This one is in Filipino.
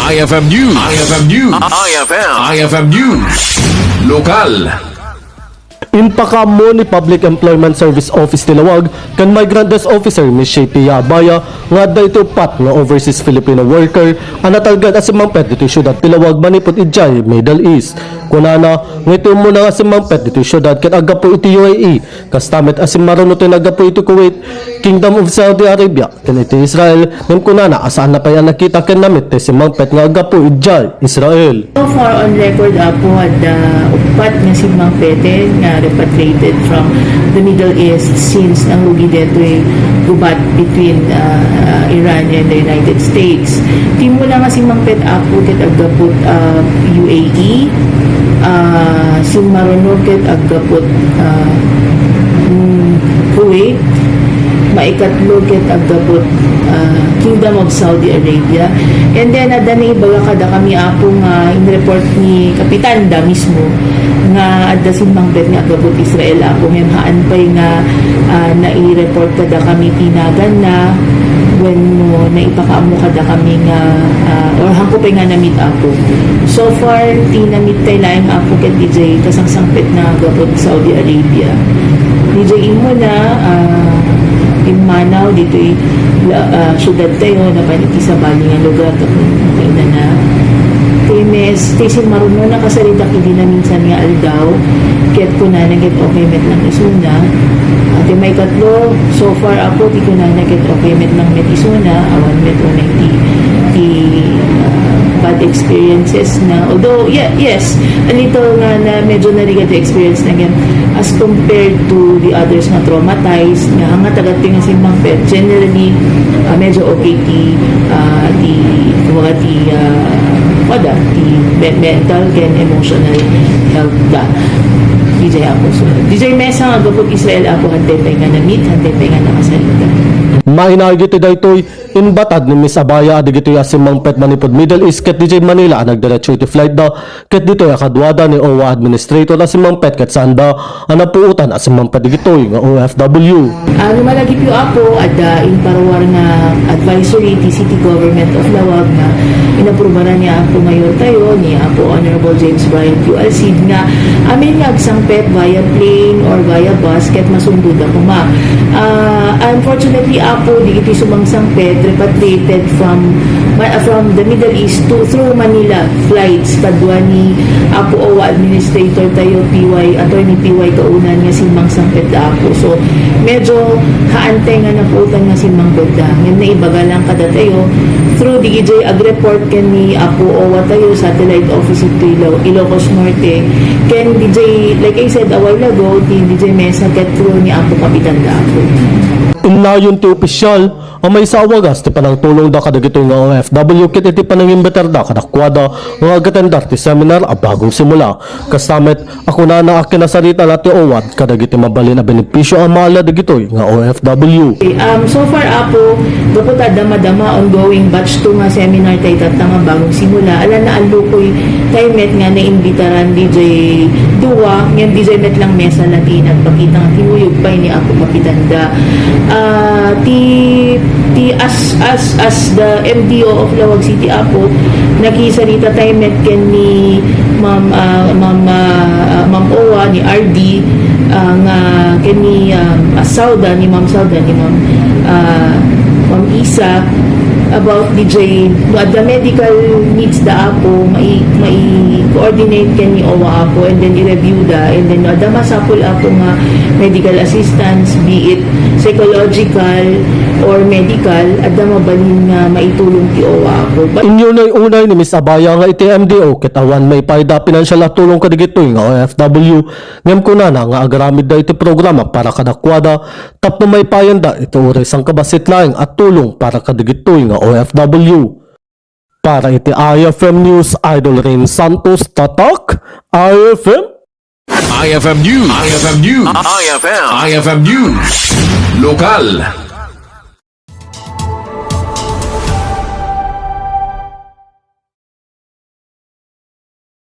IFM News. IFM News. IFM News. Lokal. Impaka mo ni Public Employment Service Office Tilawag kan Migrant Desk Officer Ms. Shapia Abaya nga dayto pat nga overseas Filipino worker ang natalgad asimang pet dito syudad Tilawag manipot ijay Middle East. Kunana ngito mo na asimang pet dito syudad ket agapo iti UAE kastamet asim marunutin agapo iti Kuwait, Kingdom of Saudi Arabia ken iti Israel ngem kunana asaan na pa yan nakita ken namit ti simang pet nga agapo ijay Israel. So far on record po had upat nga simang pete nga repatriated from the Middle East since nangugi dito gubat between Iran and the United States. Timo na nga simang pet apo ket agapot UAE, simarunog ket agapot Kuwait, maikatlo ket agapot Kingdom of Saudi Arabia. And then adani baga kada kami apo nga in-report ni Kapitanda mismo nga adda simang bet nga agapot Israel apo ngem haan pay nga nai-report kada kami tinagan na when mo naipakaamo kada kami nga or hangko pay nga namit apo. So far tinamit tay laing apo ket DJ kasangsangpet na agapot Saudi Arabia. DJ imo na in Manao dito syudad tayo na paniti sa bali nga lugar tapos na Times, tisin maruno na kasalita kidi na minsan nga aldaw ket ko na naget okay met lang isuna at may katlo so far ako di ko na naget okay met lang met isuna awan met unay ti bad experiences na although yes a little nga na medyo narigat the experience na again as compared to the others na traumatized nga hanga tagating simang pet generally medyo okay ti mental and emotional health da DJ ako so DJ Mesa nga gabot Israel ako hantay pay nga na-meet hantay pay nga nakasalita. Mainagi ti daytoy inbatad ni Miss Abaya adi gitoy asimang pet manipod Middle East ket DJ Manila ang nagdiretso iti flight da ket ditoy akadwada ni OWA administrator asimang pet ket sanda ang napuutan asimang pet gitoy nga OFW. Lumalagip yung apo at in parwar nga advisory ti City Government of Lawag nga inapruba na niya apo mayor tayo ni apo Honorable James Brian Q. Alcid nga amin nga agsang pet via plane or via bus ket masundo da kuma. Unfortunately apo di iti sumangsang pet repatriated from the Middle East through Manila flights kadwa ni apo OWA administrator tayo attorney PY kaunan nga simangsang pet da apo so medyo haantay nga naputan nga simang pet da ngayon na ibaga lang kada tayo through DJ ag-report ken ni apo OWA tayo satellite office ito Ilocos Norte ken DJ like I said a while ago DJ Mesa ket through ni apo Kapitan da apo. Inayon ti opisyal ang may sawagas ti panang tulong da kadagito nga OFW ket iti panangimbeter da kadakwada nga agatendar ti seminar a bagong simula kastamet ako na akin nasarita na ti OWAD kadagiti mabalin a benepisyo ang maala dagitoy nga OFW. So far apo dapat dama-dama ongoing batch 2 nga seminar tay tatang nga bagong simula ala na alukoy tay met nga naimbitaran DJ Dua ngem DJ met lang mesa latin at pakita nga tinuyog pay ni ako Kapitanda. As the MDO of Lawag City Apo nagisalita tayo met ken ni Ma'am Owa ni RD nga ken ni Sauda ni Ma'am Isa about DJ the medical needs da apo mai coordinate ken ni OWA apo and then i-review da and then da masapol apo nga medical assistance be it psychological or medical adda mabalin nga maitulong ti OWA apo. Inyo na unay ni Miss Abaya nga iti MDO ket awan may paida pinansyal na tulong kadigitoy nga OFW ngem kunana nga agaramid da iti programa para kadakwada tapno may payanda iti oras ang kabasit laeng at tulong para kadigitoy nga OFW. Para iti IFM News, Idol Rain Santos, Tatak, IFM. IFM News. IFM News. IFM News. Lokal.